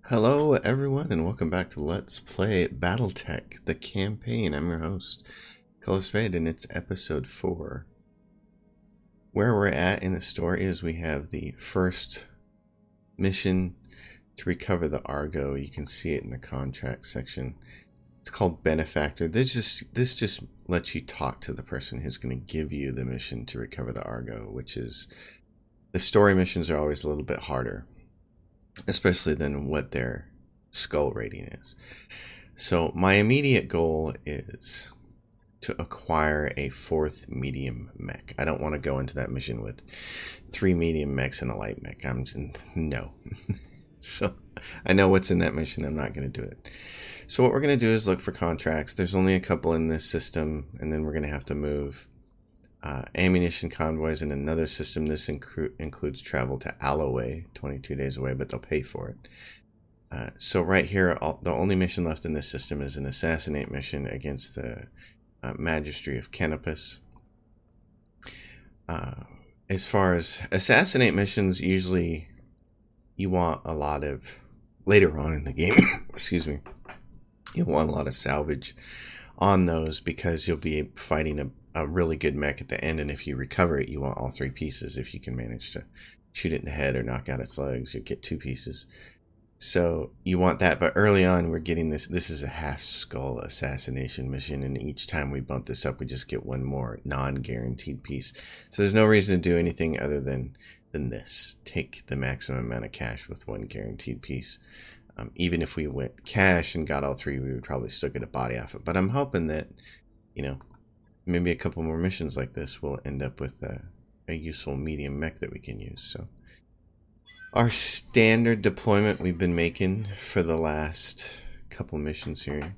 Hello everyone and welcome back to Let's Play Battletech, the campaign. I'm your host, Colors Fade, and it's episode 4. Where we're at in the story is we have the first mission to recover the Argo. You can see it in the contract section. It's called Benefactor. This just lets you talk to the person who's going to give you the mission to recover the Argo, which is, the story missions are always a little bit harder, especially than what their skull rating is. So my immediate goal is to acquire a 4th medium mech. I don't want to go into that mission with 3 medium mechs and a light mech. No. So I know what's in that mission. I'm not going to do it. So what we're going to do is look for contracts. There's only a couple in this system, and then we're going to have to move ammunition convoys in another system. This includes travel to Alloway, 22 days away, but they'll pay for it. So right here, the only mission left in this system is an Assassinate Mission against the Magistry of Canopus. As far as Assassinate Missions, usually you want a lot of, later on in the game, excuse me, you want a lot of salvage on those because you'll be fighting a really good mech at the end, and if you recover it, you want all 3 pieces. If you can manage to shoot it in the head or knock out its legs, you'll get 2 pieces. So you want that, but early on we're getting this is a half skull assassination mission, and each time we bump this up we just get 1 more non-guaranteed piece. So there's no reason to do anything other than this. Take the maximum amount of cash with 1 guaranteed piece. Even if we went cash and got all 3, we would probably still get a body off it. But I'm hoping that, you know, maybe a couple more missions like this will end up with a useful medium mech that we can use. So our standard deployment we've been making for the last couple missions here,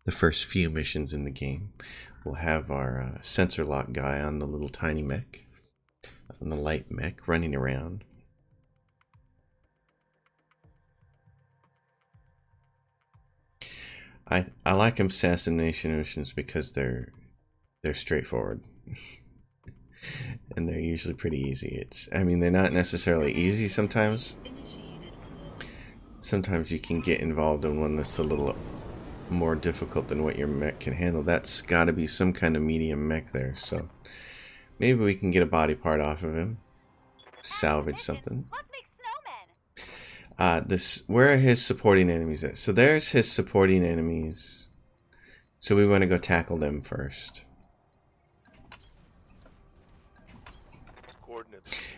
the first few missions in the game, we'll have our sensor lock guy on the little tiny mech, on the light mech, running around. I like assassination missions because they're straightforward. And they're usually pretty easy. I mean, they're not necessarily easy sometimes. Sometimes you can get involved in one that's a little more difficult than what your mech can handle. That's got to be some kind of medium mech there. So maybe we can get a body part off of him. Salvage something. Where are his supporting enemies at? So there's his supporting enemies. So we want to go tackle them first.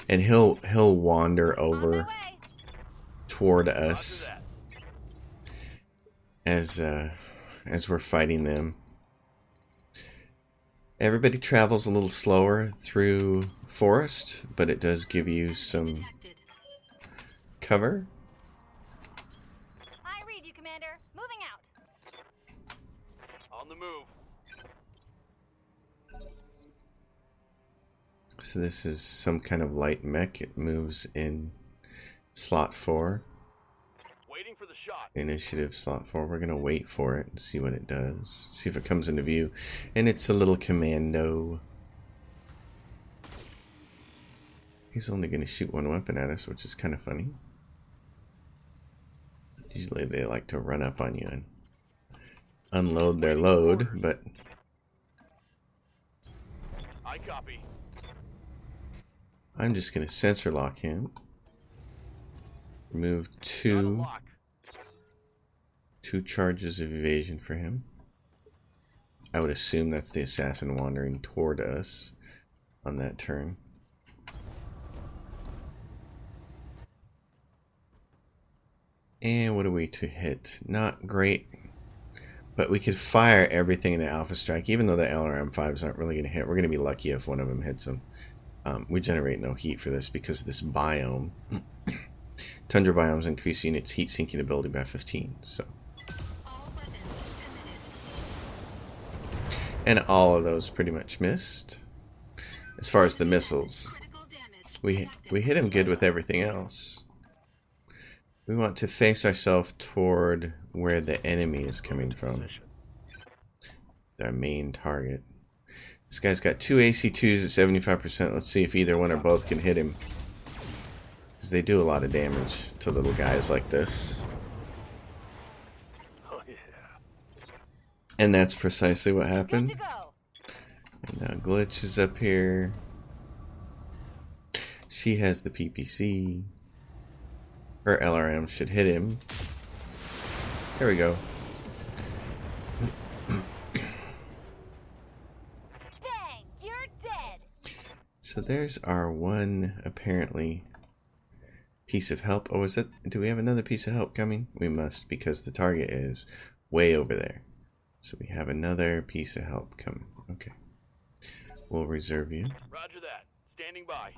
And he'll wander over toward us as we're fighting them. Everybody travels a little slower through forest, but it does give you some cover. I read you, Commander. Moving out. On the move. So this is some kind of light mech. It moves in slot 4. Waiting for the shot. Initiative slot 4. We're going to wait for it and see what it does. See if it comes into view. And it's a little commando. He's only going to shoot 1 weapon at us, which is kind of funny. Usually they like to run up on you and unload their load, but I copy. I'm just going to sensor lock him. Remove 2 charges of evasion for him. I would assume that's the assassin wandering toward us on that turn. And what are we to hit? Not great. But we could fire everything in the Alpha Strike, even though the LRM-5s aren't really going to hit. We're going to be lucky if one of them hits them. We generate no heat for this because of this biome. Tundra biomes increase units' heat sinking ability by 15. So, and all of those pretty much missed. As far as the missiles, we hit him good with everything else. We want to face ourselves toward where the enemy is coming from. Their main target. This guy's got 2 AC2s at 75%. Let's see if either one or both can hit him. Because they do a lot of damage to little guys like this. Oh yeah. And that's precisely what Good happened. to go. And now Glitch is up here. She has the PPC. Her LRM should hit him. There we go. Dang, you're dead. So there's our one, apparently, piece of help. Oh, is that... Do we have another piece of help coming? We must, because the target is way over there. So we have another piece of help coming. Okay. We'll reserve you. Roger that. Standing by.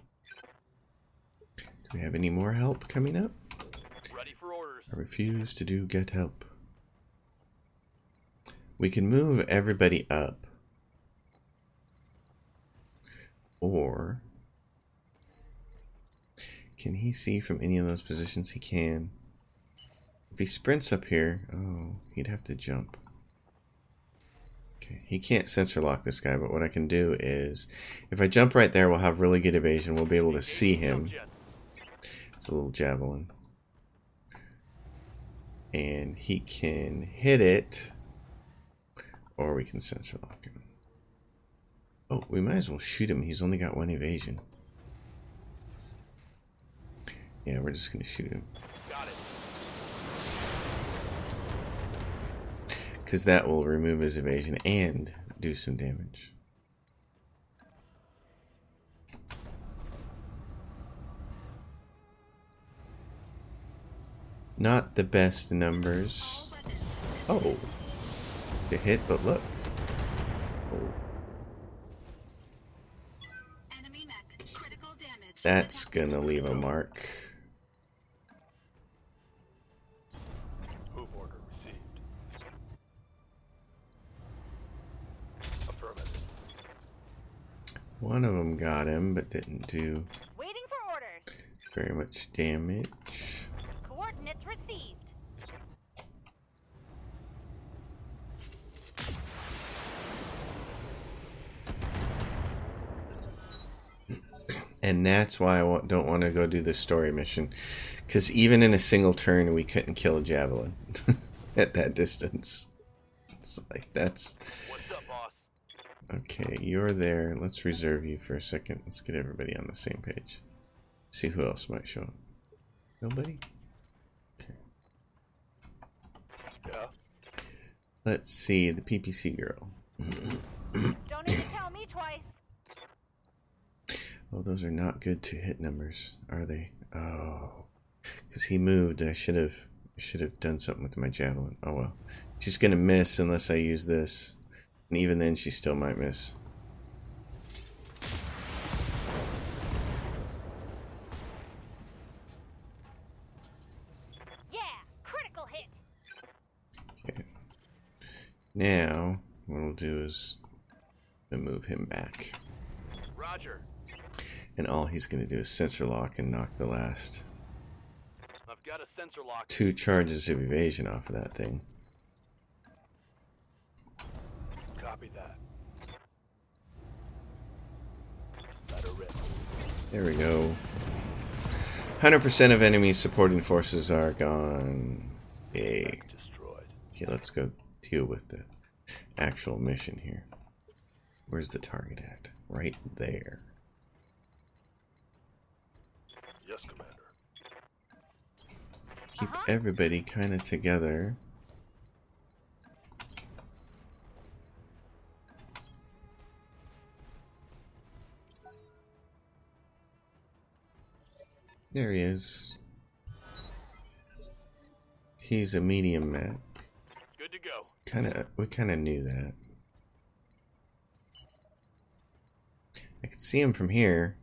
Do we have any more help coming up? Ready for orders. I refuse to do get help. We can move everybody up. Or... Can he see from any of those positions? He can. If he sprints up here... Oh, he'd have to jump. Okay, he can't sensor lock this guy, but what I can do is... If I jump right there, we'll have really good evasion. We'll be able to see him. It's a little javelin. And he can hit it. Or we can sensor lock him. Oh, we might as well shoot him. He's only got one evasion. Yeah, we're just going to shoot him. Got it. Because that will remove his evasion and do some damage. Not the best numbers. Oh. To hit, but look. Oh. That's gonna leave a mark. Move order received. Affirmative. One of them got him, but didn't do Waiting for orders. very much damage. Coordinates received. And that's why I don't want to go do the story mission. Because even in a single turn, we couldn't kill a javelin at that distance. It's like, that's... What's up, boss? Okay, you're there. Let's reserve you for a second. Let's get everybody on the same page. See who else might show up. Nobody? Okay. Yeah. Let's see, the PPC girl. Don't need to tell me twice. Oh, those are not good to hit numbers, are they? Oh, because he moved. I should have done something with my javelin. Oh well, she's gonna miss unless I use this, and even then, she still might miss. Yeah, critical hit. Okay. Now, what we'll do is move him back. Roger. And all he's going to do is sensor lock and knock the last I've got a sensor lock. 2 charges of evasion off of that thing. Copy that. Let her rip. There we go. 100% of enemy supporting forces are gone. Yay. Destroyed. Okay, let's go deal with the actual mission here. Where's the target at? Right there. Yes, Commander. Keep everybody kind of together. There he is. He's a medium mech. Good to go. We kind of knew that. I could see him from here.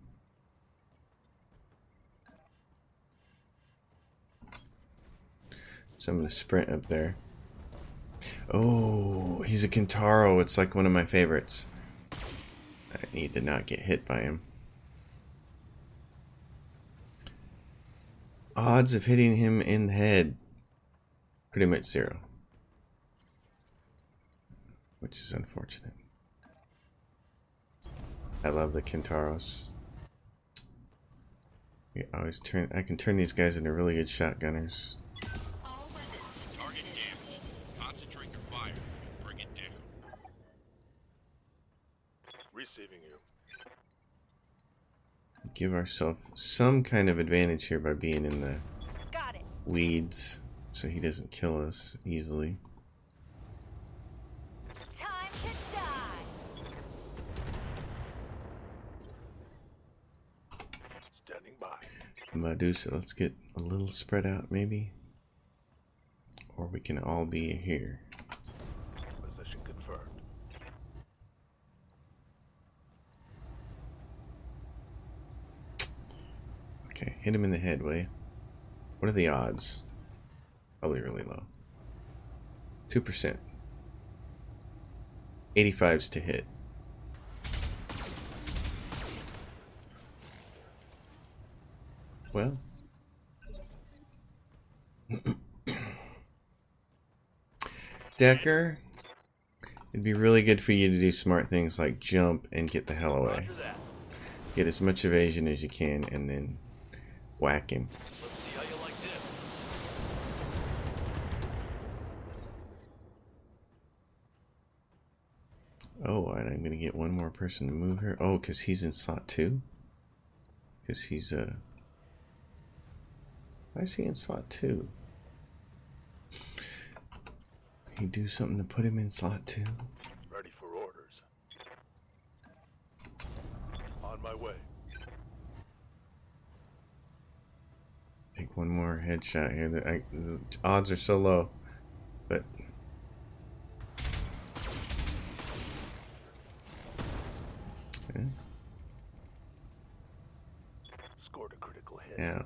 So I'm gonna sprint up there. Oh, he's a Kintaro. It's like one of my favorites. I need to not get hit by him. Odds of hitting him in the head, pretty much 0. Which is unfortunate. I love the Kintaros. I can turn these guys into really good shotgunners. All weapons. Target damaged. Concentrate your fire. Bring it down. Receiving you. Give ourselves some kind of advantage here by being in the Got it. weeds, so he doesn't kill us easily. Time to die. Standing by. Medusa, let's get a little spread out maybe. Or we can all be here. Position confirmed. Okay, hit him in the head, will you? What are the odds? Probably really low. 2%. 85's to hit. Well. Decker, it'd be really good for you to do smart things like jump and get the hell away. Roger that. Get as much evasion as you can and then whack him. Let's see how you like this. Oh, and I'm gonna get one more person to move here. Oh, because he's in slot 2? Because he's why is he in slot 2? He do something to put him in slot 2? Ready for orders. On my way. Take one more headshot here. The odds are so low, but yeah. Scored a critical hit. Now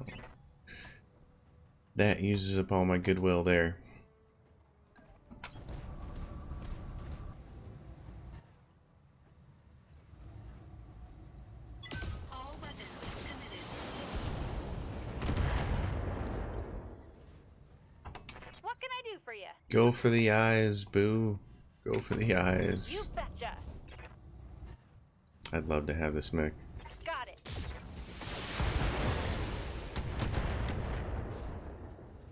that uses up all my goodwill there. All weapons committed. What can I do for you? Go for the eyes, boo. Go for the You eyes. betcha. I'd love to have this mech. Got it.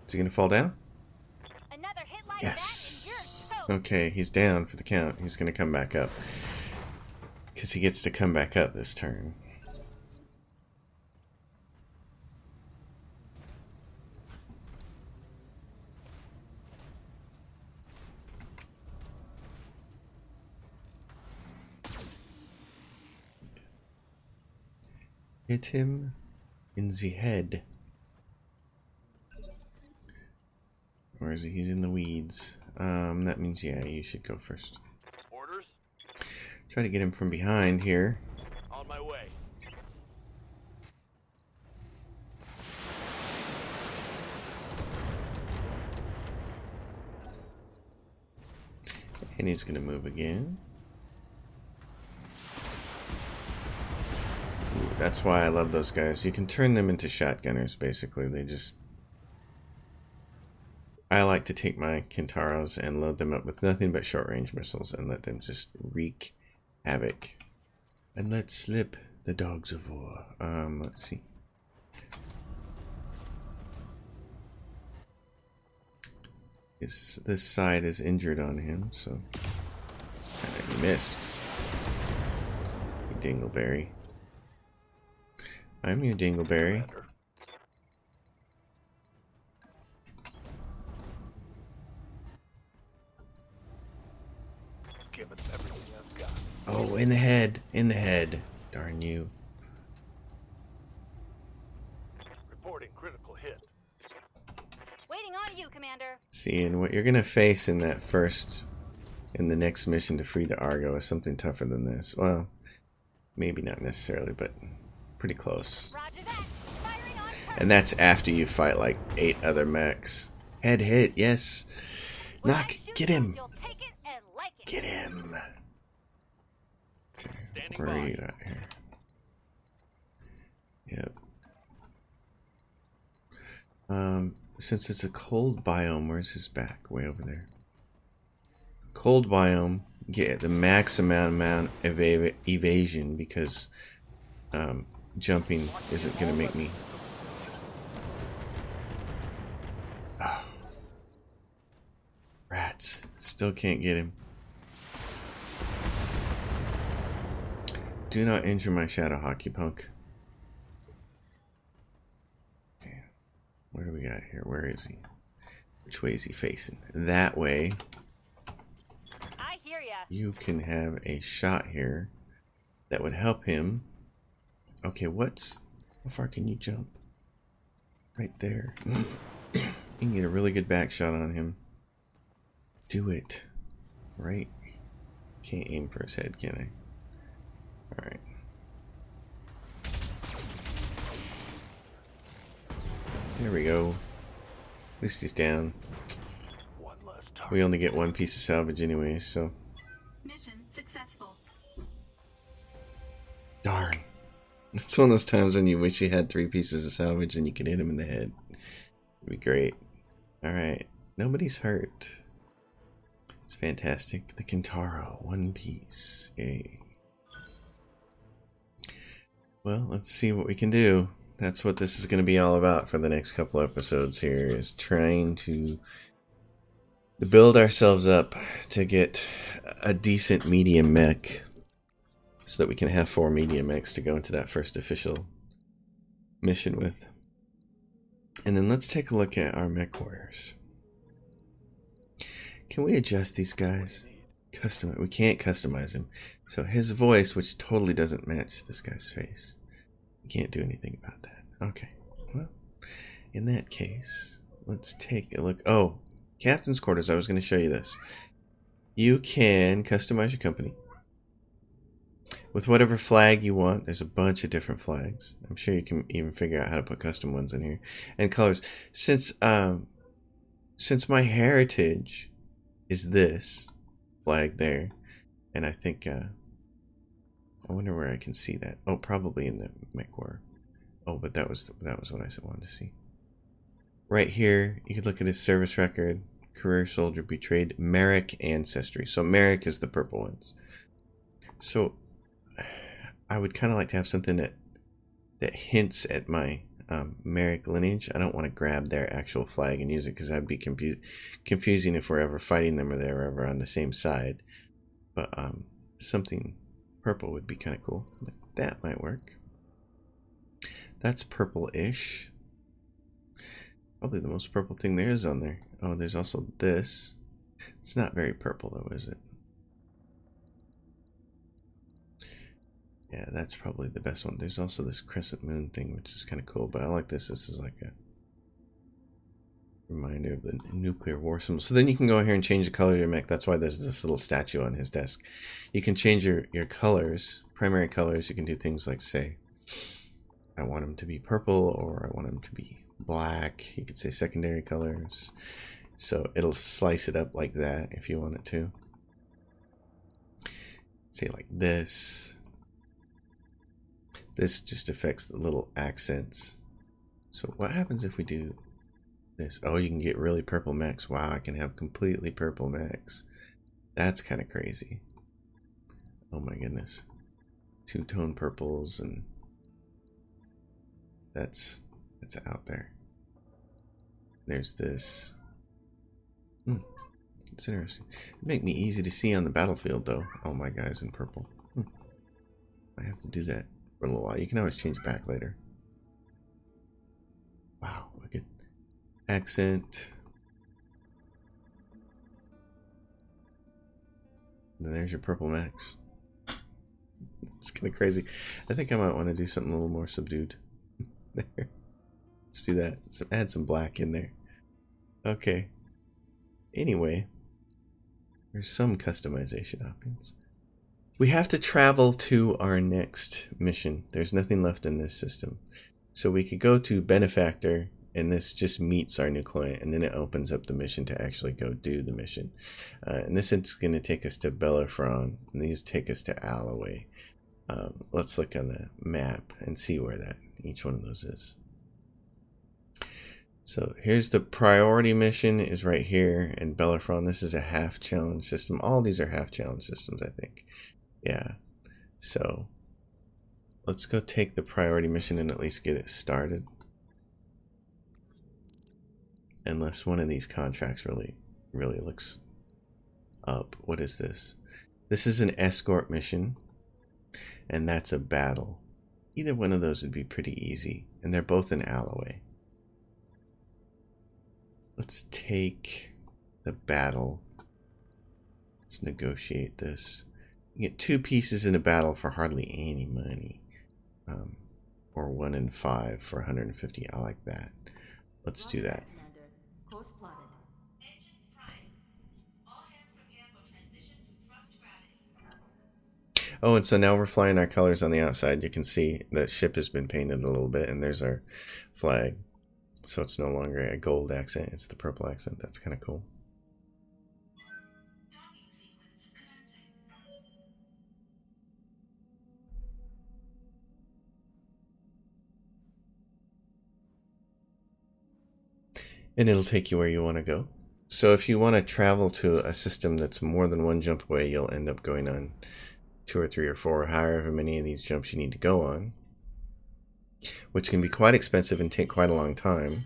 Is he gonna fall down? Another hit like Yes. that and you're Okay, he's down for the count. He's gonna come back up. Because he gets to come back up this turn. Hit him in the head. Or is he? He's in the weeds. That means, yeah, you should go first. Orders. Try to get him from behind here. On my way. And he's gonna move again. Ooh, that's why I love those guys. You can turn them into shotgunners, basically. They just... I like to take my Kintaros and load them up with nothing but short-range missiles and let them just wreak havoc. And let slip the dogs of war. Let's see. This side is injured on him, so... And he missed. You dingleberry. I'm your dingleberry. Commander. Give it everything I've got. Oh, in the head. In the head. Darn you. Reporting critical hit. waiting on you, Commander. See, and what you're gonna face in that in the next mission to free the Argo is something tougher than this. Well, maybe not necessarily, but pretty close. Roger that. Firing on target. And that's after you fight like 8 other mechs. Head hit, yes. When I Knock, shoot get you, him. You'll take it and like it. Get him. Okay, Standing where are by. you at here? Yep. Since it's a cold biome, where's his back? Way over there. Cold biome, get the max amount of evasion because jumping isn't going to make me Still can't get him. Do not injure my shadow hockey punk. Okay. What do we got here? Where is he? Which way is he facing? That way. I hear ya. You can have a shot here that would help him. Okay, how far can you jump? Right there. You can get a really good back shot on him. Do it. Right. Can't aim for his head, can I? Alright. There we go. At least he's down. One less target. We only get one piece of salvage anyway, so. Mission successful. Darn. It's one of those times when you wish you had 3 pieces of salvage and you could hit him in the head. It'd be great. Alright. Nobody's hurt. It's fantastic. The Kintaro. 1 piece. Yay. Well, let's see what we can do. That's what this is going to be all about for the next couple episodes here, is trying to build ourselves up to get a decent medium mech so that we can have 4 medium mechs to go into that first official mission with. And then let's take a look at our mech warriors. Can we adjust these guys? We can't customize him. So his voice, which totally doesn't match this guy's face. We can't do anything about that. Okay. Well, in that case, let's take a look. Oh, Captain's Quarters. I was going to show you this. You can customize your company with whatever flag you want. There's a bunch of different flags. I'm sure you can even figure out how to put custom ones in here. And colors. Since my heritage is this flag there, and I think I wonder where I can see that. Oh, probably in the mech war. Oh, but that was what I wanted to see. Right here, you could look at his service record. Career soldier, betrayed, Merrick ancestry. So Merrick is the purple ones. So I would kind of like to have something that hints at my Merrick lineage. I don't want to grab their actual flag and use it because that'd be confusing if we're ever fighting them or they're ever on the same side. But something purple would be kind of cool. That might work. That's purple-ish. Probably the most purple thing there is on there. Oh, there's also this. It's not very purple though, is it? Yeah, that's probably the best one. There's also this crescent moon thing, which is kind of cool, but I like this. This is like a reminder of the nuclear war symbol. So then you can go here and change the color of your mech. That's why there's this little statue on his desk. You can change your colors, primary colors. You can do things like, say, I want them to be purple, or I want them to be black. You could say secondary colors. So it'll slice it up like that if you want it to. Say like this. This just affects the little accents. So what happens if we do this? Oh, you can get really purple mechs. Wow, I can have completely purple mechs. That's kind of crazy. Oh my goodness. 2-tone purples, and that's out there. There's this. It's interesting. It'd make me easy to see on the battlefield though. All my guys in purple. I have to do that for a little while. You can always change back later. Wow, look at accent. And then there's your purple max. It's kind of crazy. I think I might want to do something a little more subdued. There. Let's do that. Add some black in there. Okay. Anyway, there's some customization options. We have to travel to our next mission. There's nothing left in this system. So we could go to Benefactor, and this just meets our new client, and then it opens up the mission to actually go do the mission. And this is going to take us to Bellerophon, and these take us to Alloway. Let's look on the map and see where each one of those is. So here's the priority mission is right here in Bellerophon. This is a half challenge system. All these are half challenge systems, I think. Yeah. So let's go take the priority mission and at least get it started. Unless one of these contracts really looks up. What is this? This is an escort mission, and that's a battle. Either one of those would be pretty easy, and they're both in Alloway. Let's take the battle. Let's negotiate this. You get 2 pieces in a battle for hardly any money. Or 1 in 5 for 150. I like that. Let's do that. Oh, and so now we're flying our colors on the outside. You can see the ship has been painted a little bit, and there's our flag. So it's no longer a gold accent, it's the purple accent. That's kind of cool. And it'll take you where you want to go. So if you want to travel to a system that's more than 1 jump away, you'll end up going on 2 or 3 or 4, however many of these jumps you need to go on, which can be quite expensive and take quite a long time.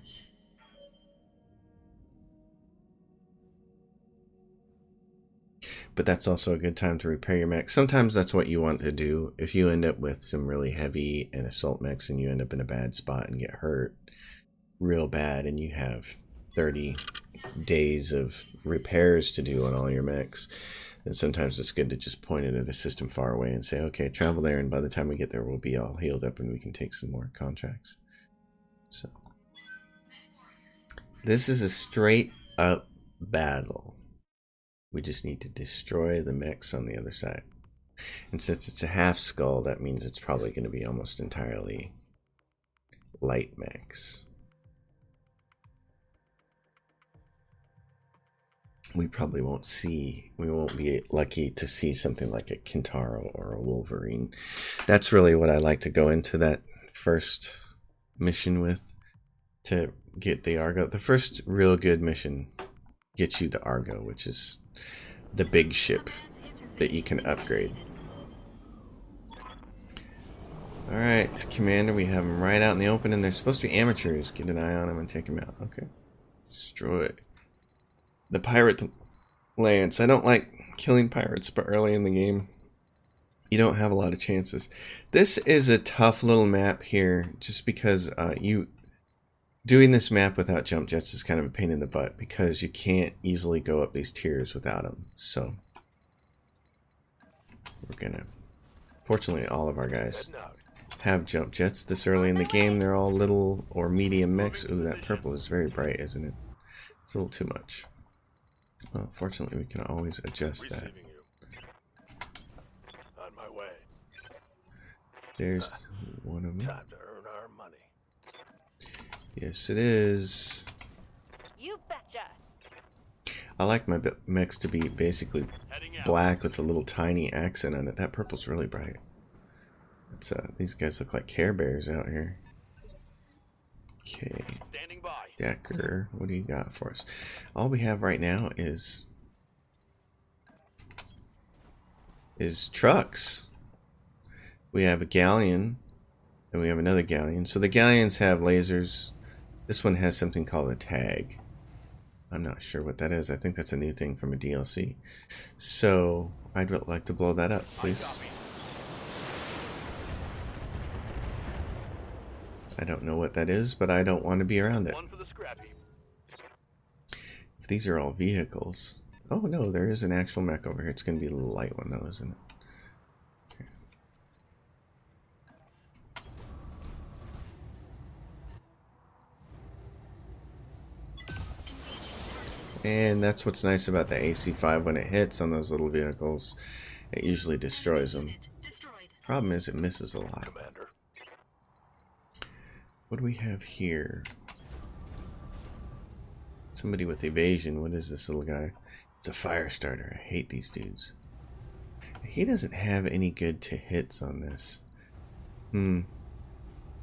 But that's also a good time to repair your mech. Sometimes that's what you want to do. If you end up with some really heavy and assault mechs and you end up in a bad spot and get hurt real bad, and you have 30 days of repairs to do on all your mechs, then sometimes it's good to just point it at a system far away and say, okay, travel there, and by the time we get there, we'll be all healed up and we can take some more contracts. So this is a straight up battle. We just need to destroy the mechs on the other side. And since it's a half skull, that means it's probably going to be almost entirely light mechs. We probably won't be lucky to see something like a Kintaro or a Wolverine. That's really what I like to go into that first mission with, to get the Argo. The first real good mission gets you the Argo, which is the big ship that you can upgrade. Alright, Commander, we have them right out in the open, and they're supposed to be amateurs. Get an eye on them and take them out. Okay. Destroy the pirate lance. I don't like killing pirates, but early in the game, you don't have a lot of chances. This is a tough little map here, just because doing this map without jump jets is kind of a pain in the butt, because you can't easily go up these tiers without them. So we're gonna, fortunately, all of our guys have jump jets this early in the game. They're all little or medium mechs. Ooh, that purple is very bright, isn't it? It's a little too much. Well, fortunately, we can always adjust that. On my way. There's one of them. Time to earn our money. Yes, it is. You betcha. I like my mechs to be basically black with a little tiny accent on it. That purple's really bright. It's these guys look like Care Bears out here. Okay. Standing by. Decker, what do you got for us? All we have right now is trucks. We have a galleon, and we have another galleon. So the galleons have lasers. This one has something called a tag. I'm not sure what that is. I think that's a new thing from a DLC. So I'd like to blow that up, please. I don't know what that is, but I don't want to be around it. One for the scrap heap. If these are all vehicles. Oh no, there is an actual mech over here. It's going to be a little light one though, isn't it? Okay. And that's what's nice about the AC-5. When it hits on those little vehicles, it usually destroys them. Problem is, it misses a lot. Commander. What do we have here? Somebody with evasion. What is this little guy? It's a fire starter. I hate these dudes. He doesn't have any good to hits on this. I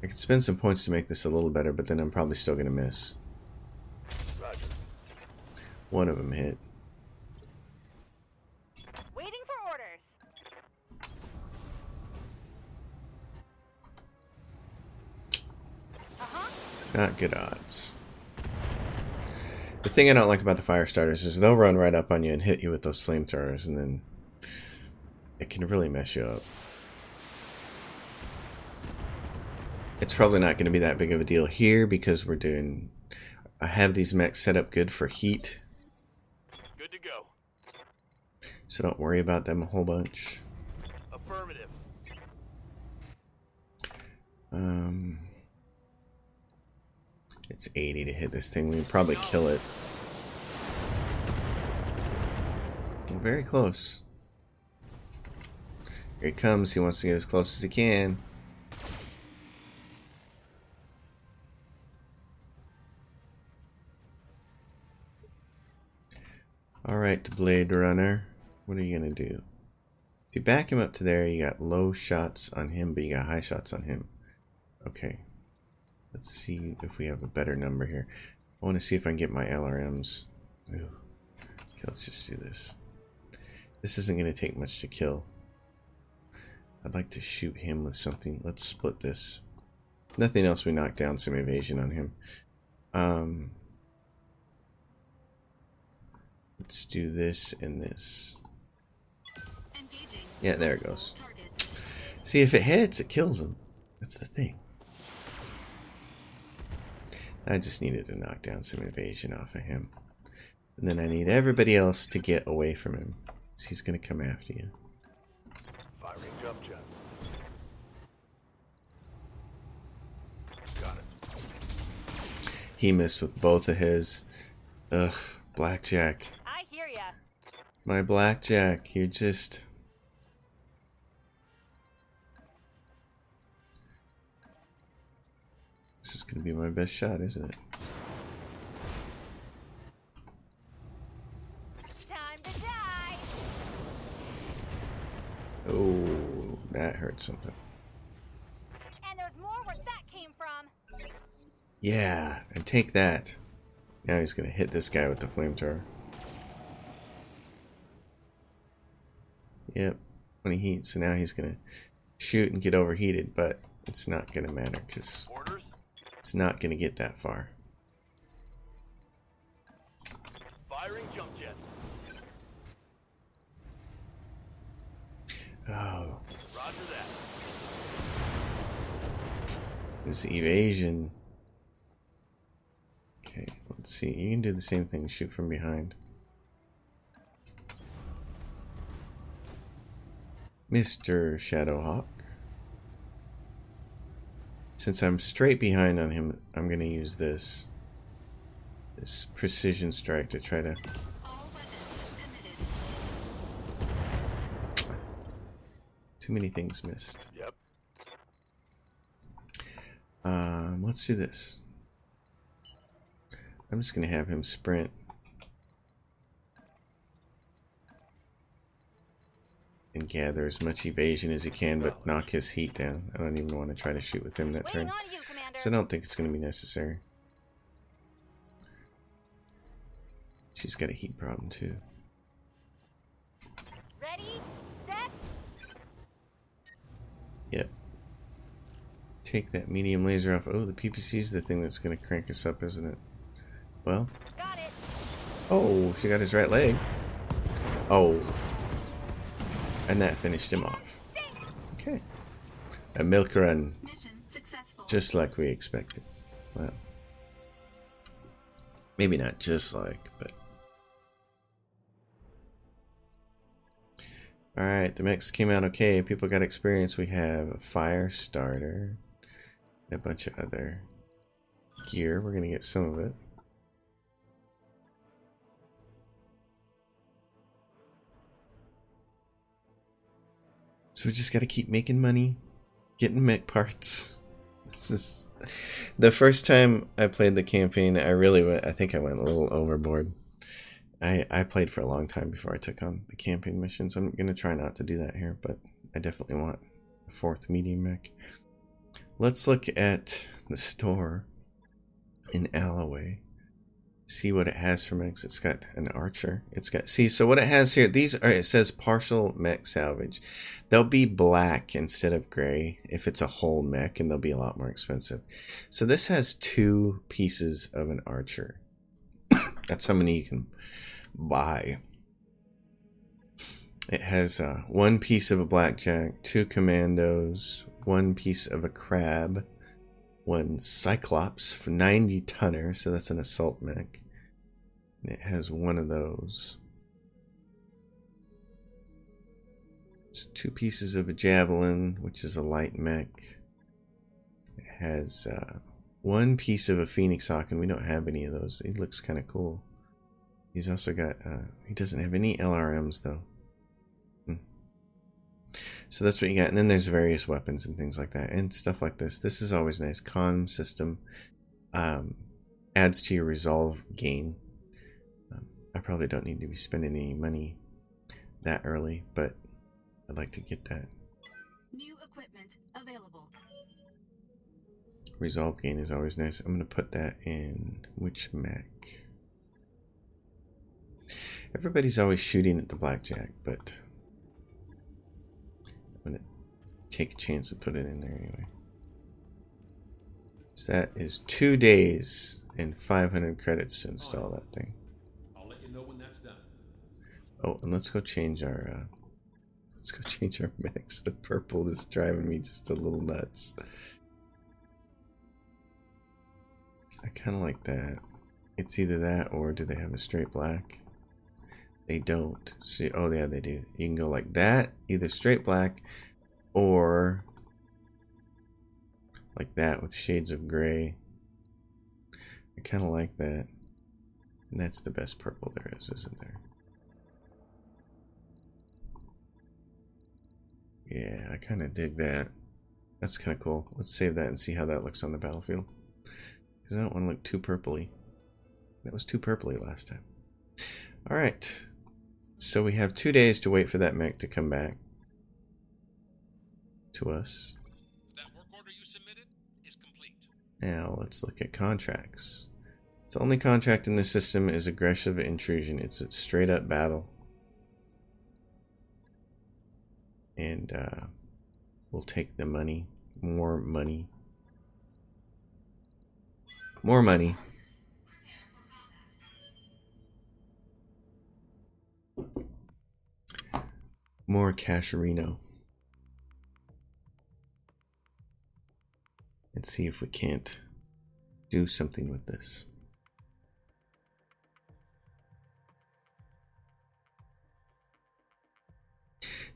could spend some points to make this a little better, but then I'm probably still going to miss. Roger. One of them hit. Waiting for orders. Not good odds. The thing I don't like about the fire starters is they'll run right up on you and hit you with those flamethrowers, and then it can really mess you up. It's probably not going to be that big of a deal here because I have these mechs set up good for heat. Good to go. So don't worry about them a whole bunch. Affirmative. It's 80 to hit this thing. We can probably kill it. We're very close. Here he comes. He wants to get as close as he can. Alright, Blade Runner. What are you going to do? If you back him up to there, you got low shots on him, but you got high shots on him. Okay. Let's see if we have a better number here. I want to see if I can get my LRMs. Ooh. Okay, let's just do this. This isn't going to take much to kill. I'd like to shoot him with something. Let's split this. Nothing else, we knock down some evasion on him. Let's do this and this. Engaging. Yeah, there it goes. Target. See, if it hits, it kills him. That's the thing. I just needed to knock down some evasion off of him. And then I need everybody else to get away from him. So he's going to come after you. Firing jump jet. Got it. He missed with both of his. Ugh, Blackjack. I hear ya. My Blackjack, you're just... This is going to be my best shot, isn't it? Time to die. Oh, that hurt something. And there's more where that came from. Yeah, and take that. Now he's going to hit this guy with the flamethrower. Yep, when he heats. So now he's going to shoot and get overheated, but it's not going to matter because Orders. it's not going to get that far. Firing jump jet. Oh, Roger that. this evasion. Okay, let's see. You can do the same thing. Shoot from behind. Mr. Shadowhawk. Since I'm straight behind on him, I'm going to use this precision strike to try to... All weapons committed. Too many things missed. Yep. Let's do this. I'm just going to have him sprint. And gather as much evasion as he can, but knock his heat down. I don't even want to try to shoot with him that Waiting turn. on you, Commander. So I don't think it's going to be necessary. She's got a heat problem too. Ready, set. Yep. Take that medium laser off. Oh, the PPC is the thing that's going to crank us up, isn't it? Well. Got it. Oh, she got his right leg. Oh. And that finished him off. Okay. A milk run. Mission successful. Just like we expected. Well. Maybe not just like, but... Alright, the mechs came out okay. People got experience. We have a fire starter. And a bunch of other gear. We're going to get some of it. So we just got to keep making money. Getting mech parts. This is... The first time I played the campaign, I think I went a little overboard. I played for a long time before I took on the campaign missions. I'm going to try not to do that here, but I definitely want a 4th medium mech. Let's look at the store in Alloway. See what it has for mechs. It's got an archer. It's got... See, so what it has here, these are... It says partial mech salvage. They'll be black instead of gray if it's a whole mech, and they'll be a lot more expensive. So this has 2 pieces of an archer. That's how many you can buy. It has one piece of a blackjack, 2 commandos, 1 piece of a crab, 1 cyclops for 90 tonner, so that's an assault mech. And it has 1 of those. It's 2 pieces of a javelin, which is a light mech. It has 1 piece of a phoenix hawk, and we don't have any of those. He looks kind of cool. He's also got he doesn't have any LRMs though. So that's what you got, and then there's various weapons and things like that and stuff like this. This is always nice. Comm system adds to your resolve gain. I probably don't need to be spending any money that early, but I'd like to get that. New equipment available. Resolve gain is always nice. I'm going to put that in which mech? Everybody's always shooting at the blackjack, but I'm going to take a chance and put it in there anyway. So that is 2 days and 500 credits to install that thing. I'll let you know when that's done. Oh, and let's go change our mix. The purple is driving me just a little nuts. I kind of like that. It's either that or do they have a straight black? They don't. See, oh yeah, they do. You can go like that, either straight black or like that with shades of gray. I kind of like that. And that's the best purple there is, isn't there? Yeah, I kind of dig that. That's kind of cool. Let's save that and see how that looks on the battlefield. Because I don't want to look too purpley. That was too purpley last time. Alright. So we have 2 days to wait for that mech to come back to us. That work order you submitted is complete. Now let's look at contracts. The only contract in this system is aggressive intrusion. It's a straight up battle. And we'll take the money. More money. More money. More casherino. And see if we can't do something with this.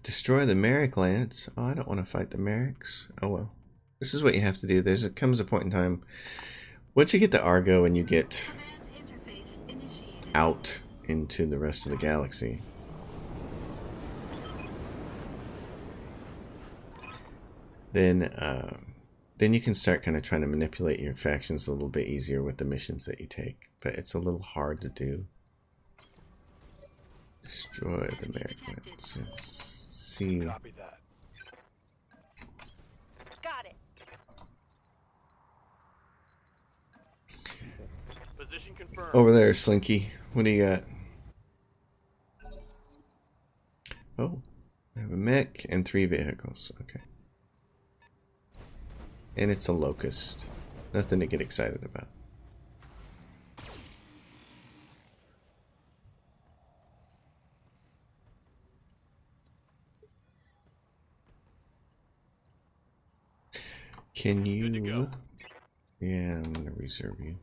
Destroy the Merrick Lance. Oh, I don't want to fight the Merricks. Oh well. This is what you have to do. Comes a point in time. Once you get the Argo and you get Command interface initiated. out into the rest of the galaxy, then you can start kind of trying to manipulate your factions a little bit easier with the missions that you take. But it's a little hard to do. Destroy the Merrick Lance. See. Copy that. Got it. Position confirmed. Over there, Slinky. What do you got? Oh, I have a mech and 3 vehicles. Okay. And it's a Locust. Nothing to get excited about. Can you? Good to go. Yeah, I'm gonna reserve you.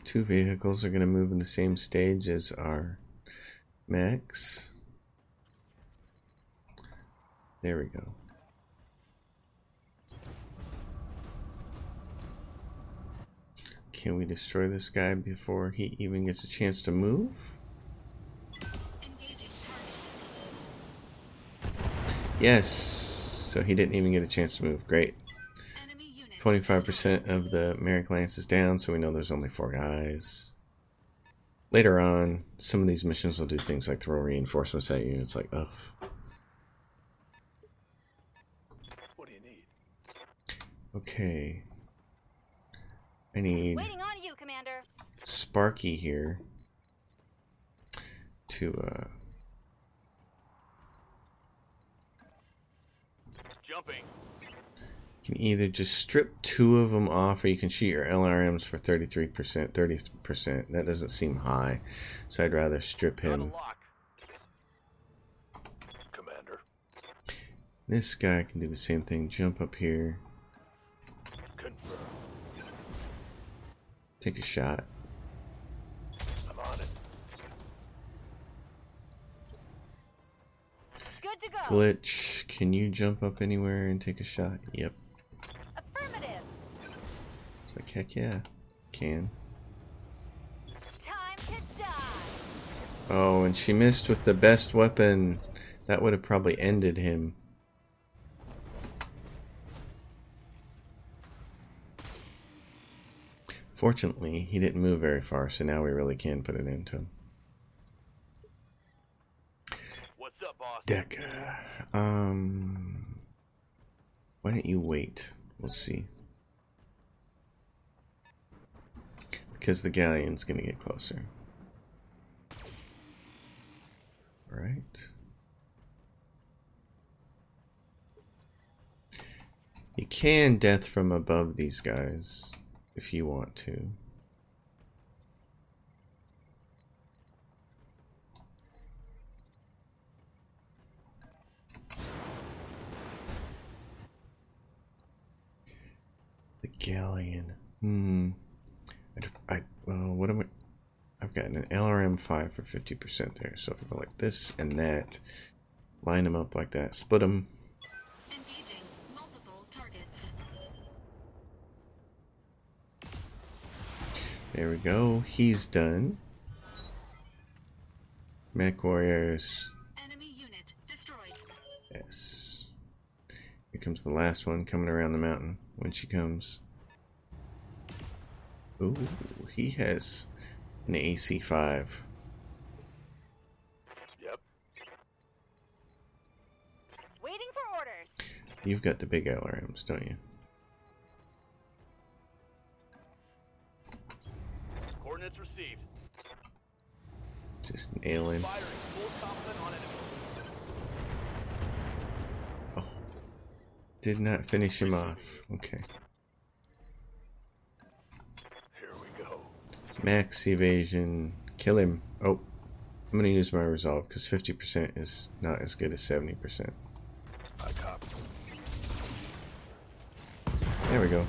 2 vehicles are gonna move in the same stage as our mechs. There we go. Can we destroy this guy before he even gets a chance to move? Engaging target. Yes. So he didn't even get a chance to move. Great. Enemy unit. 25% of the Merrick Lance is down, so we know there's only 4 guys. Later on, some of these missions will do things like throw reinforcements at you. It's like, ugh. What do you need? Okay. I need Waiting on you, Commander. Sparky here to Jumping. can either just strip 2 of them off, or you can shoot your LRMs for 33%, 30%. That doesn't seem high, so I'd rather strip Got a him. lock. Commander. This guy can do the same thing. Jump up here, Confirm. take a shot. I'm on it. Good to go. Glitch, can you jump up anywhere and take a shot? Yep. Affirmative. It's like, heck yeah, can. Time to die. Oh, and she missed with the best weapon. That would have probably ended him. Fortunately, he didn't move very far, so now we really can put it into him. What's up, boss? Deca. Why don't you wait? We'll see. Because the galleon's gonna get closer. Right. You can death from above these guys if you want to. The galleon. What am I? I've got an LRM 5 for 50% there. So if I go like this and that, line them up like that, split them. Engaging multiple targets. There we go. He's done. Mech warriors. Enemy unit destroyed. Yes. Here comes the last one coming around the mountain when she comes. Ooh, he has an AC5. Yep. Waiting for orders. You've got the big LRMs, don't you? Coordinates received. Just nailing. Firing full complement on enemy. Oh, did not finish him off. Okay. Here we go. Max evasion. Kill him. Oh, I'm gonna use my resolve because 50% is not as good as 70%. I copy. There we go.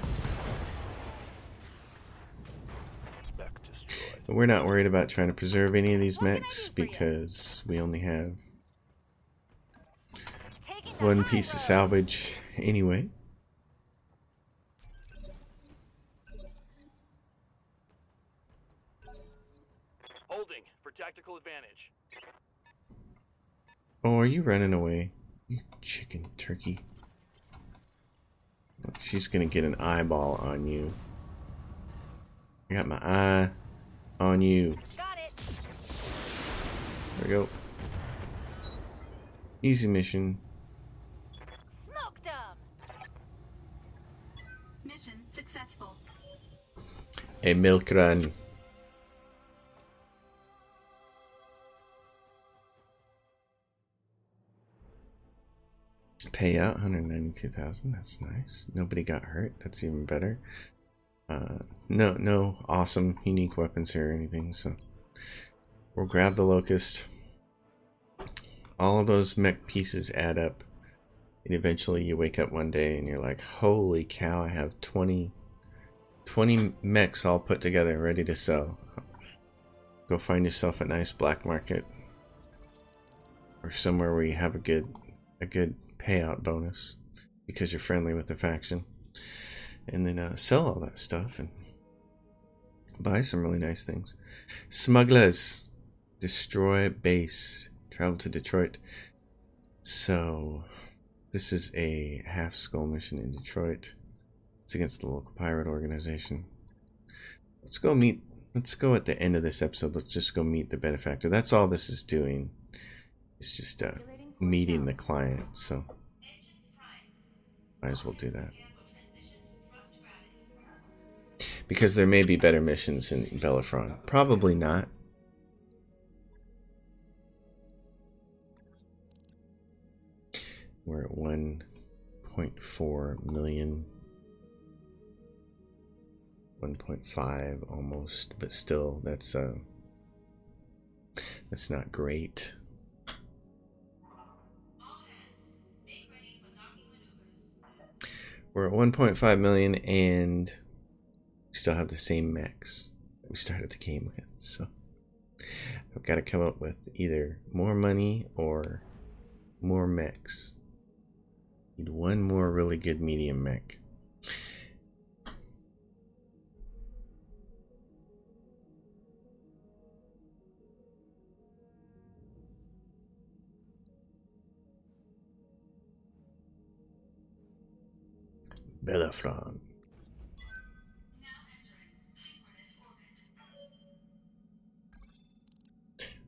Spec destroyed. But we're not worried about trying to preserve any of these What can I mechs do for you? because we only have Taking the one high piece of road. salvage anyway. Holding for tactical advantage. Oh, are you running away? You chicken turkey. She's gonna get an eyeball on you. I got my eye on you. Got it. There we go. Easy mission. Smoked them. Mission successful. A milk run. Payout 192,000. That's nice. Nobody got hurt. That's even better. No awesome unique weapons here or anything. So we'll grab the locust. All of those mech pieces add up, and eventually you wake up one day and you're like, "Holy cow! I have 20 mechs all put together, ready to sell." Go find yourself a nice black market or somewhere where you have a good payout bonus because you're friendly with the faction, and then sell all that stuff and buy some really nice things. Smugglers, destroy base, travel to Detroit. So this is a half skull mission in Detroit. It's against the local pirate organization. Let's go at the end of this episode. Let's just go meet the benefactor. That's all this is doing. It's just meeting the client, so might as well do that. Because there may be better missions in Bellerophon. Probably not. We're at 1.8 1.4 million. 1.5 almost, but still that's not great. We're at 1.5 million and we still have the same mechs that we started the game with, so I've got to come up with either more money or more mechs. Need one more really good medium mech. Battletech.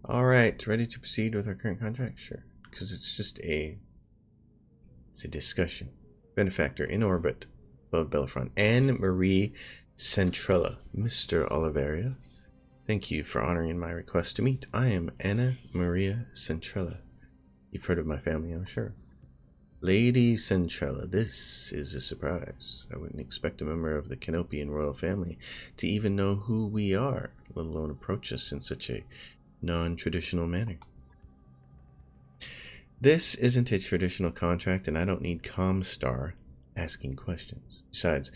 Alright, ready to proceed with our current contract? Sure. Because it's a discussion. Benefactor in orbit above Battletech. Anne Marie Centrella. Mr. Oliveria, thank you for honoring my request to meet. I am Anna Maria Centrella. You've heard of my family, I'm sure. Lady Centrella, this is a surprise. I wouldn't expect a member of the Canopian royal family to even know who we are, let alone approach us in such a non-traditional manner. This isn't a traditional contract, and I don't need Comstar asking questions. Besides,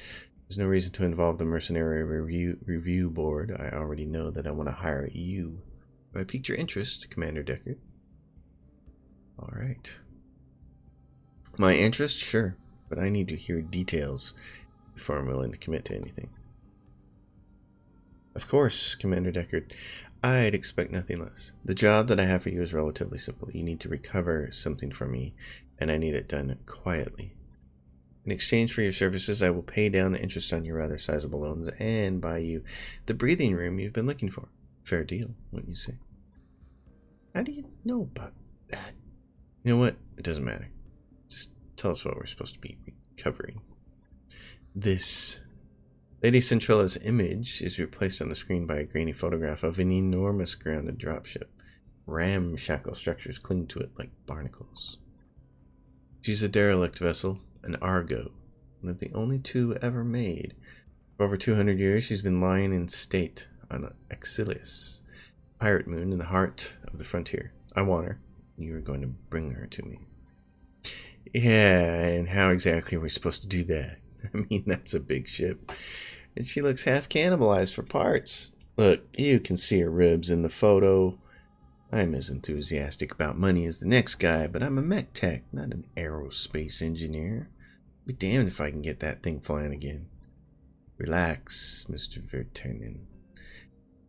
there's no reason to involve the mercenary review board. I already know that I want to hire you. Have I piqued your interest, Commander Deckard? Alright. My interest? Sure, but I need to hear details before I'm willing to commit to anything. Of course, Commander Deckard. I'd expect nothing less. The job that I have for you is relatively simple. You need to recover something from me, and I need it done quietly. In exchange for your services, I will pay down the interest on your rather sizable loans and buy you the breathing room you've been looking for. Fair deal, wouldn't you say? How do you know about that? You know what? It doesn't matter. Just tell us what we're supposed to be recovering. This Lady Centrella's image is replaced on the screen by a grainy photograph of an enormous grounded dropship. Ramshackle structures cling to it like barnacles. She's a derelict vessel, an Argo, one of the only two ever made. For over 200 years, she's been lying in state on Exilius, pirate moon in the heart of the frontier. I want her. You are going to bring her to me. Yeah, and how exactly are we supposed to do that? I mean, that's a big ship. And she looks half cannibalized for parts. Look, you can see her ribs in the photo. I'm as enthusiastic about money as the next guy, but I'm a mech tech, not an aerospace engineer. Be damned if I can get that thing flying again. Relax, Mr. Verternen.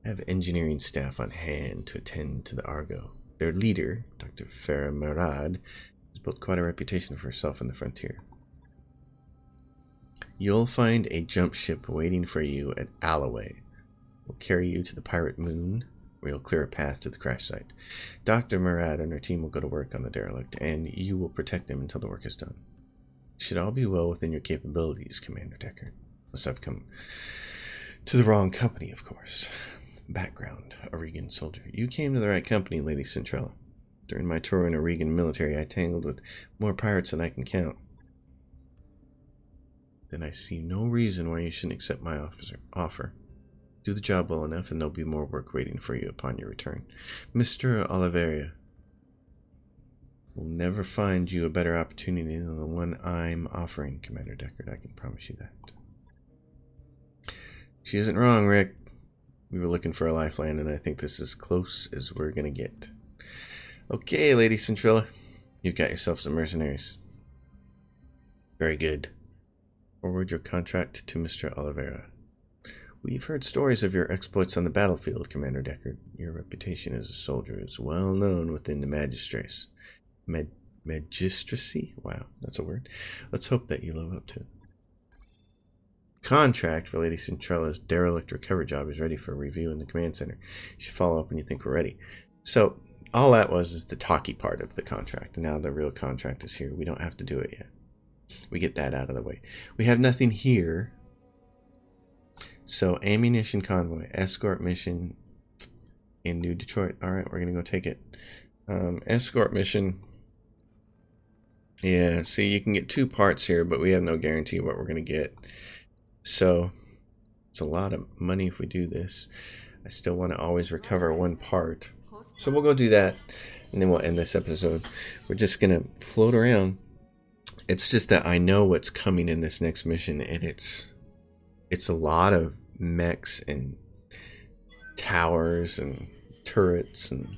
I have engineering staff on hand to attend to the Argo. Their leader, Dr. Farah Murad, has built quite a reputation for herself in the frontier. You'll find a jump ship waiting for you at Alloway. We'll carry you to the pirate moon, where you'll clear a path to the crash site. Dr. Murad and her team will go to work on the derelict, and you will protect them until the work is done. It should all be well within your capabilities, Commander Deckard. Unless I've come to the wrong company, of course. Background: Oregon soldier. You came to the right company, Lady Centrella. During my tour in Oregon military, I tangled with more pirates than I can count. Then I see no reason why you shouldn't accept my offer. Do the job well enough, and there'll be more work waiting for you upon your return. Mr. Oliveria will never find you a better opportunity than the one I'm offering, Commander Deckard. I can promise you that. She isn't wrong, Rick. We were looking for a lifeline, and I think this is as close as we're going to get. Okay, Lady Centrella, you've got yourself some mercenaries. Very good. Forward your contract to Mr. Oliveira. We've heard stories of your exploits on the battlefield, Commander Deckard. Your reputation as a soldier is well known within the magistracy. Magistracy? Wow, that's a word. Let's hope that you live up to it. Contract for Lady Centrella's derelict recovery job is ready for review in the command center. You should follow up when you think we're ready. So, all that is the talky part of the contract. And now the real contract is here. We don't have to do it yet. We get that out of the way. We have nothing here. So, ammunition convoy, escort mission in New Detroit. Alright, we're going to go take it. Escort mission. Yeah, see, you can get 2 parts here, but we have no guarantee what we're going to get. So, it's a lot of money if we do this. I still want to always recover 1 part. So we'll go do that, and then we'll end this episode. We're just going to float around. It's just that I know what's coming in this next mission, and it's a lot of mechs and towers and turrets, and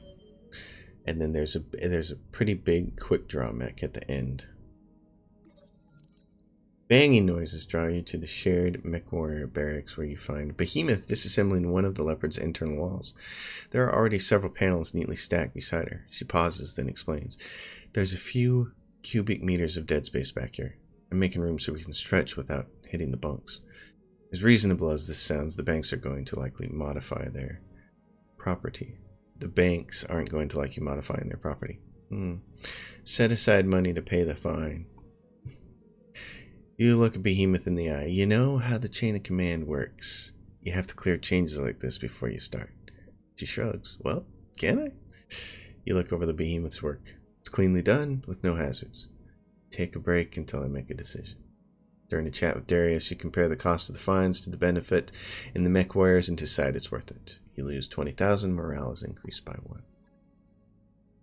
then there's a pretty big quick draw mech at the end. Banging noises draw you to the shared mech warrior barracks, where you find Behemoth disassembling one of the Leopard's internal walls. There are already several panels neatly stacked beside her. She pauses, then explains. There's a few cubic meters of dead space back here. I'm making room so we can stretch without hitting the bunks. As reasonable as this sounds, the banks are going to likely modify their property. The banks aren't going to like you modifying their property. Set aside money to pay the fine. You look a Behemoth in the eye. You know how the chain of command works. You have to clear changes like this before you start. She shrugs. Well, can I? You look over the Behemoth's work. It's cleanly done, with no hazards. Take a break until I make a decision. During a chat with Darius, you compare the cost of the fines to the benefit in the mech warriors and decide it's worth it. You lose 20,000, morale is increased by 1.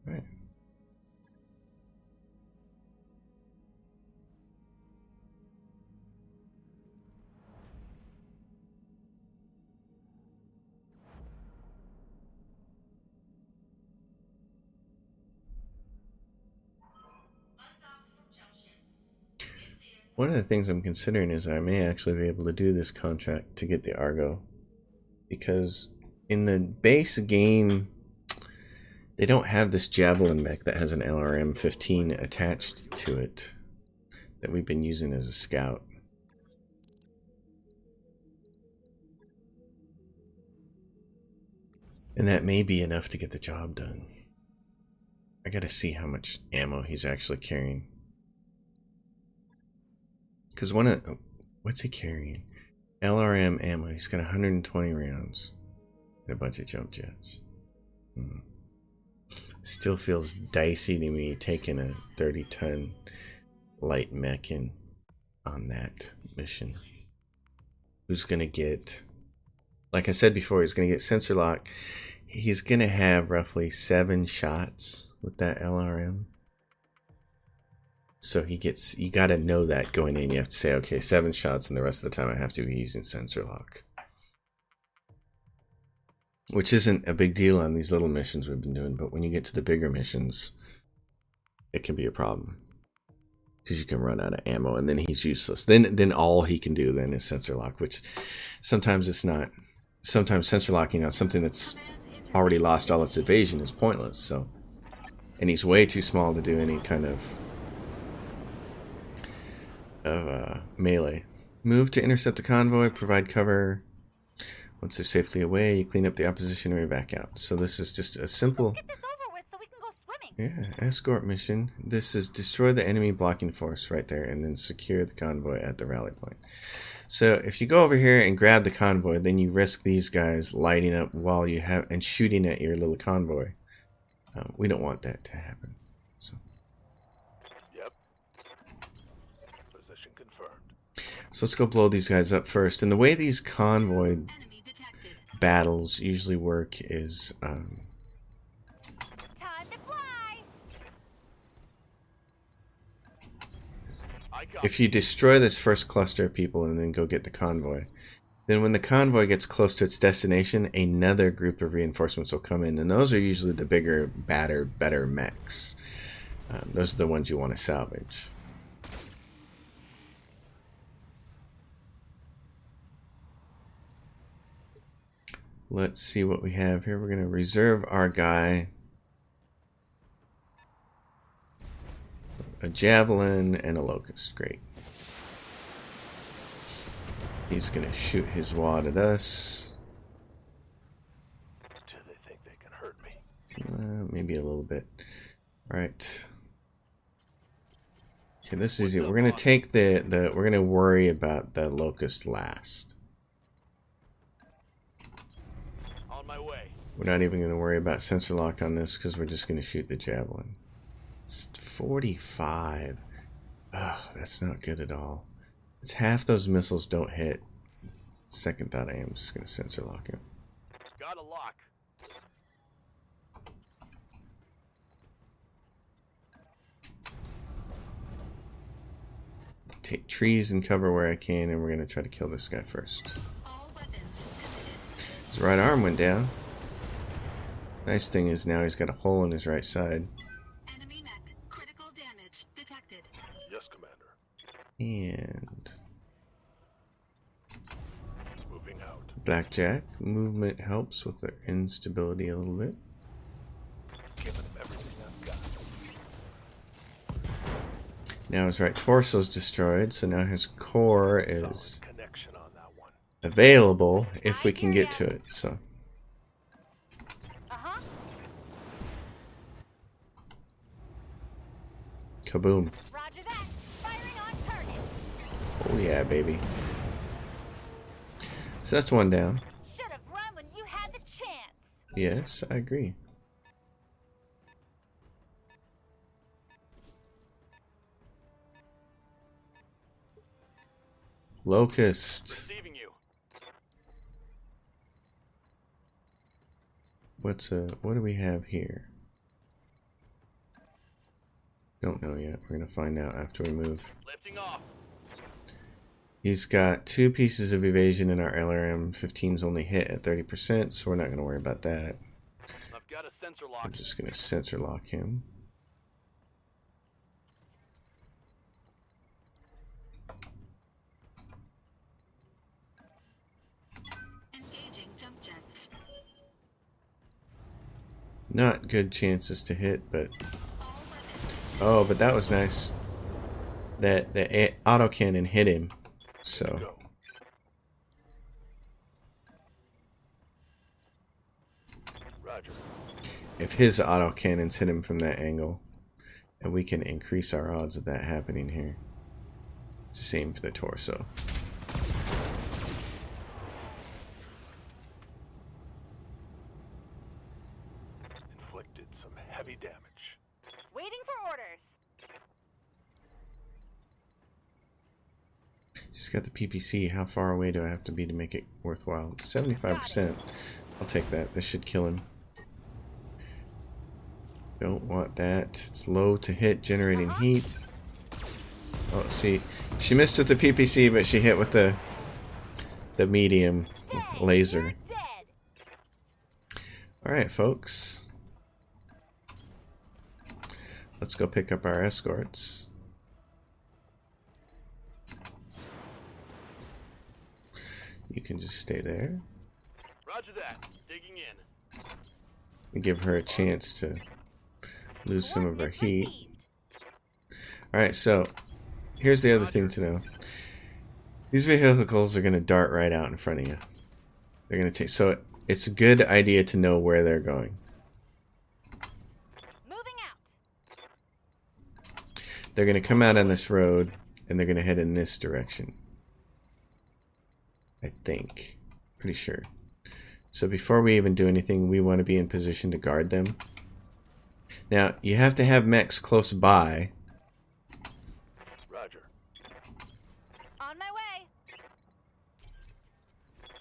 Alright. One of the things I'm considering is I may actually be able to do this contract to get the Argo. Because in the base game, they don't have this Javelin mech that has an LRM-15 attached to it that we've been using as a scout. And that may be enough to get the job done. I gotta see how much ammo he's actually carrying. Because what's he carrying? LRM ammo. He's got 120 rounds and a bunch of jump jets. Still feels dicey to me taking a 30-ton light mech in on that mission. Who's gonna get? Like I said before, he's gonna get sensor lock. He's gonna have roughly 7 shots with that LRM. So you gotta know that going in. You have to say, okay, 7 shots, and the rest of the time I have to be using sensor lock. Which isn't a big deal on these little missions we've been doing, but when you get to the bigger missions, it can be a problem. Because you can run out of ammo, and then he's useless. Then all he can do then is sensor lock, which sometimes it's not. Sometimes sensor locking on something that's already lost all its evasion is pointless. So, and he's way too small to do any kind of melee. Move to intercept a convoy, provide cover. Once they're safely away, you clean up the opposition and we back out. So this is just a simple Get this over with so we can go swimming. escort mission. This is destroy the enemy blocking force right there and then secure the convoy at the rally point. So if you go over here and grab the convoy, then you risk these guys lighting up while you have and shooting at your little convoy. We don't want that to happen. So. Yep. Position confirmed. So let's go blow these guys up first. And the way these convoy battles usually work is Time to fly. if you destroy this first cluster of people and then go get the convoy, then when the convoy gets close to its destination, another group of reinforcements will come in, and those are usually the bigger, better mechs. Those are the ones you want to salvage. Let's see what we have here. We're going to reserve our guy. A javelin and a locust. Great. He's going to shoot his wad at us. Do they think they can hurt me? Maybe a little bit. Alright. Okay, this is it. We're going to take we're going to worry about the locust last. My way. We're not even going to worry about sensor lock on this because we're just going to shoot the javelin. It's 45. Ugh, that's not good at all. It's half those missiles don't hit. Second thought, I am just going to sensor lock him. Got a lock. Take trees and cover where I can, and we're going to try to kill this guy first. All weapons committed. His right arm went down. Nice thing is now he's got a hole in his right side. Enemy mech. Critical damage detected. Yes, Commander. And Moving out. Blackjack. Movement helps with the instability a little bit. Giving him everything I've got. Now his right torso is destroyed, so now his core is Solid connection on that one. available if we can get to it. So Uh-huh. kaboom. Roger that. Firing on target. Oh yeah, baby. So that's one down. Should have run when you had the chance. Yes, I agree. Locust. Receiving you. What do we have here? Don't know yet. We're gonna find out after we move. Lifting off. He's got 2 pieces of evasion, and our LRM 15's only hit at 30%, so we're not gonna worry about that. I've got a sensor I'm lock. just gonna sensor lock him. Engaging jump jets. Not good chances to hit, but All weapons. oh, but that was nice. That the autocannon hit him. So Go. Roger. if his autocannons hit him from that angle, and we can increase our odds of that happening here. Same for the torso. Inflicted some heavy damage. Waiting for orders. She's got the PPC. How far away do I have to be to make it worthwhile? 75%. I'll take that. This should kill him. Don't want that. It's low to hit, generating heat. Oh, see, she missed with the PPC, but she hit with the medium laser. You're dead. All right, folks. Let's go pick up our escorts. You can just stay there Roger that. Digging in. and give her a chance to lose some of her Coordinates heat. received. Alright, so here's the other thing to know. These vehicles are going to dart right out in front of you. They're going to take, so it's a good idea to know where they're going. Moving out. They're going to come out on this road, and they're going to head in this direction. I think. Pretty sure. So before we even do anything, we want to be in position to guard them. Now, you have to have mechs close by. Roger. On my way.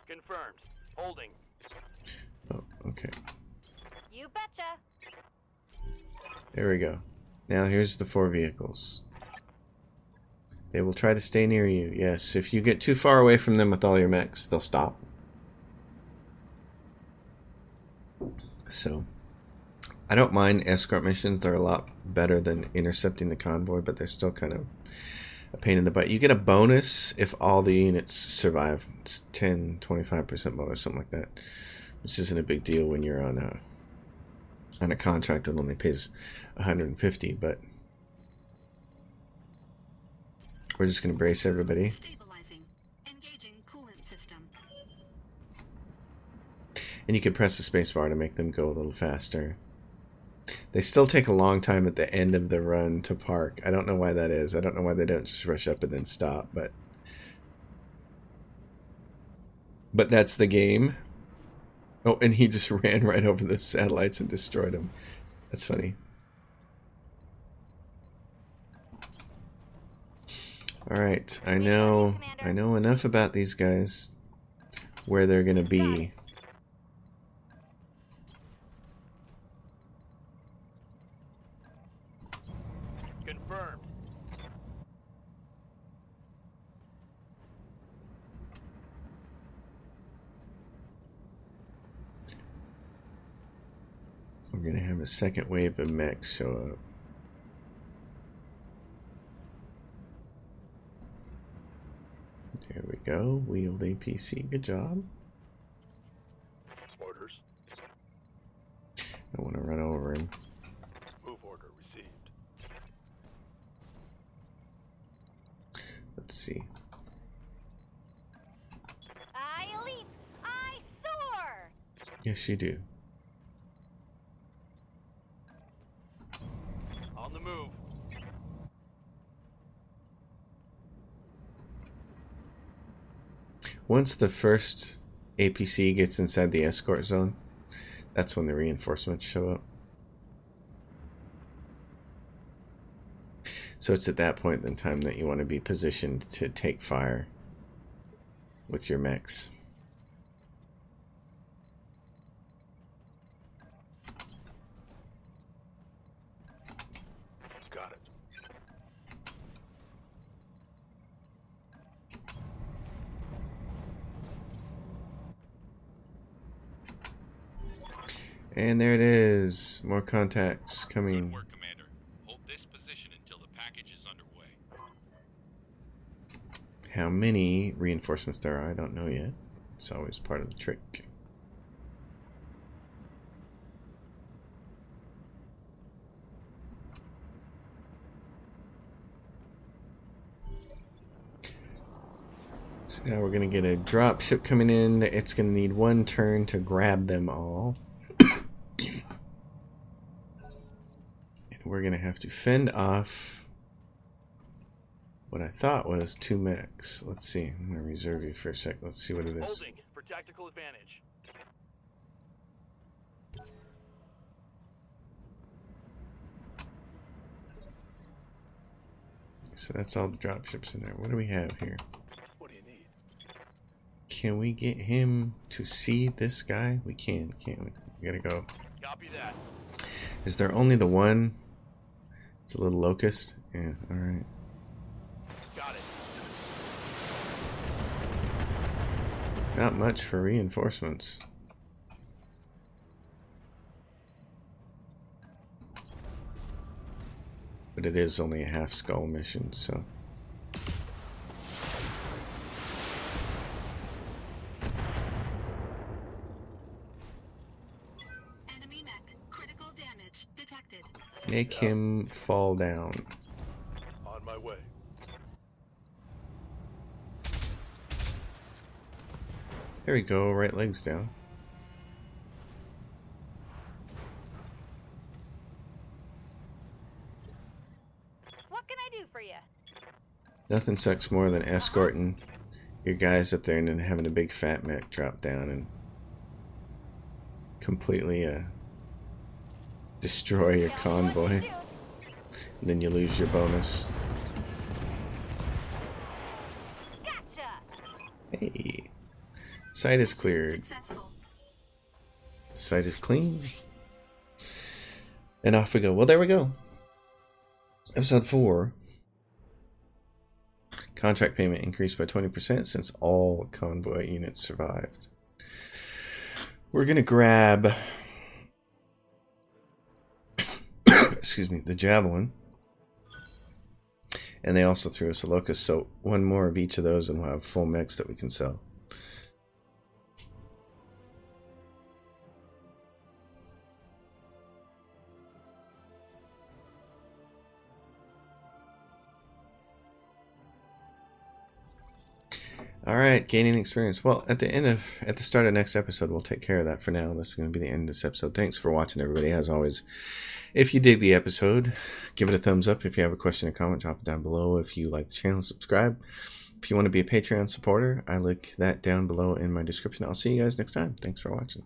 Confirmed. Holding. Oh, okay. You betcha. There we go. Now here's the 4 vehicles. They will try to stay near you. Yes, if you get too far away from them with all your mechs, they'll stop. So, I don't mind escort missions. They're a lot better than intercepting the convoy, but they're still kind of a pain in the butt. You get a bonus if all the units survive. It's 10, 25% bonus, something like that. Which isn't a big deal when you're on a contract that only pays 150, but we're just going to brace everybody. Stabilizing. Engaging coolant system. And you can press the spacebar to make them go a little faster. They still take a long time at the end of the run to park. I don't know why that is. I don't know why they don't just rush up and then stop, but that's the game. Oh, and he just ran right over the satellites and destroyed them. That's funny. Alright, I know enough about these guys, where they're gonna be. Confirmed. We're gonna have a second wave of mechs show up. There we go. Wheeled APC. Good job. Orders. I want to run over him. Move order received. Let's see. I leap, I soar. Yes, you do. On the move. Once the first APC gets inside the escort zone, that's when the reinforcements show up. So it's at that point in time that you want to be positioned to take fire with your mechs. Got it. And there it is. More contacts Good coming. work, Commander. Hold this position until the package is underway. How many reinforcements there are, I don't know yet. It's always part of the trick. So now we're going to get a drop ship coming in. It's going to need one turn to grab them all. And we're going to have to fend off what I thought was 2 mechs. Let's see. I'm going to reserve you for a sec. Let's see what it is. Holding for tactical advantage. So that's all the drop ships in there. What do we have here? What do you need? Can we get him to see this guy? We can, can't we? We gotta go. Copy that. Is there only the one? It's a little locust. Yeah, alright. Got it. Not much for reinforcements. But it is only a half skull mission, so. Enemy mech. Critical damage detected. Make him fall down. On my way. There we go, right leg's down. What can I do for you? Nothing sucks more than escorting your guys up there and then having a big fat mech drop down and completely destroy your convoy. And then you lose your bonus. Gotcha. Hey, site is cleared. Successful. Site is clean. And off we go. Well, there we go. Episode 4. Contract payment increased by 20% since all convoy units survived. We're going to grab excuse me, the javelin. And they also threw us a locust, so one more of each of those and we'll have full mechs that we can sell. Alright, gaining experience. Well, at the start of next episode, we'll take care of that for now. This is going to be the end of this episode. Thanks for watching, everybody. As always, if you dig the episode, give it a thumbs up. If you have a question or comment, drop it down below. If you like the channel, subscribe. If you want to be a Patreon supporter, I link that down below in my description. I'll see you guys next time. Thanks for watching.